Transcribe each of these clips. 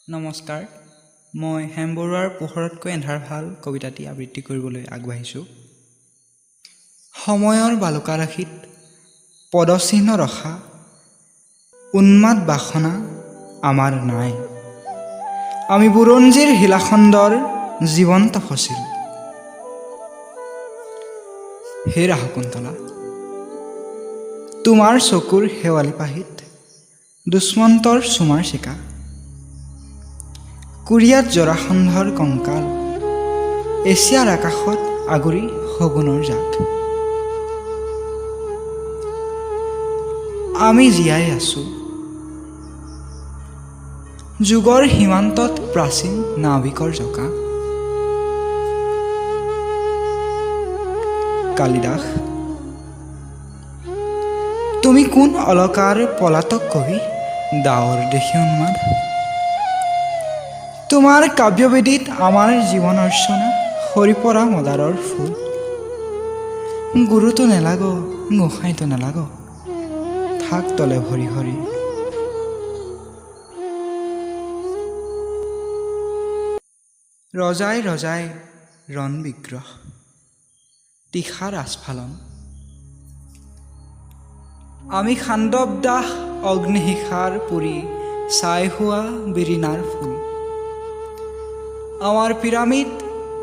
নমস্কাৰ, মই হেম বৰুৱাৰ পোহৰতকৈ এন্ধাৰ ভাল কবিতাটি আবৃত্তি কৰিবলৈ আগবাঢ়িছোঁ। সময়ৰ বালুকাৰাশিত পদচিহ্ন ৰখা উন্মাদ বাসনা আমাৰ নাই। আমি বুৰঞ্জীৰ শিলাখণ্ডৰ জীৱন্ত ফচিল। হে ৰাহুকুন্তলা, তোমাৰ চকুৰ শেৱালি পাহিত দুষ্মন্তৰ চুমাৰ চিকা, কুৰিয়াত জৰাসন্ধৰ কংকাল, এছিয়াৰ আকাশত আগুৰি শগুনৰ জাত। আমি জীয়াই আছো যুগৰ সীমান্তত প্ৰাচীন নাবিকৰ জকা। কালিদাস, তুমি কোন অলকাৰ পলাতক কবি ডাৱৰ দেখি উন্মাদ? তোমাৰ কাব্যবেদীত আমাৰ জীৱন অৰ্চনা সৰি পৰা মদাৰৰ ফুল। গুৰুতো নেলাগ, গোসাঁইতো নেলাগ, থাক তলে ভৰি হৰি। ৰজাই ৰজাই ৰণ বিগ্ৰহ তীখা ৰাজফালন, আমি খাণ্ডৱ দাস অগ্নিশিখাৰ পুৰি ছাই হোৱা বিৰিণাৰ ফুল। আমাৰ পিৰামিড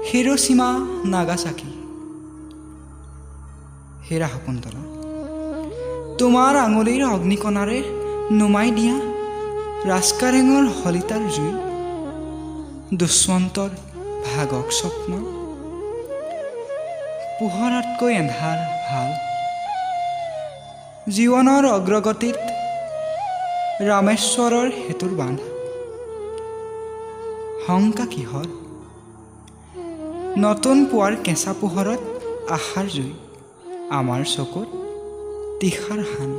হিৰোশ্বিমা নাগাচাকি। হে ৰাহুকুন্তলা, তোমাৰ আঙুলিৰ অগ্নিকণাৰে নুমাই দিয়া ৰাজকাৰেঙৰ হলিতাৰ জুই, দুষ্মন্তৰ ভাগক স্বপ্ন। পোহৰতকৈ এন্ধাৰ ভাল। জীৱনৰ অগ্ৰগতিত ৰামেশ্বৰৰ সেতুৰ বান্ধ। শংকা কিহৰ? নতুন পুৱাৰ কেঁচা পোহৰত আশাৰ জুই, আমাৰ চকুত তীখাৰ হান।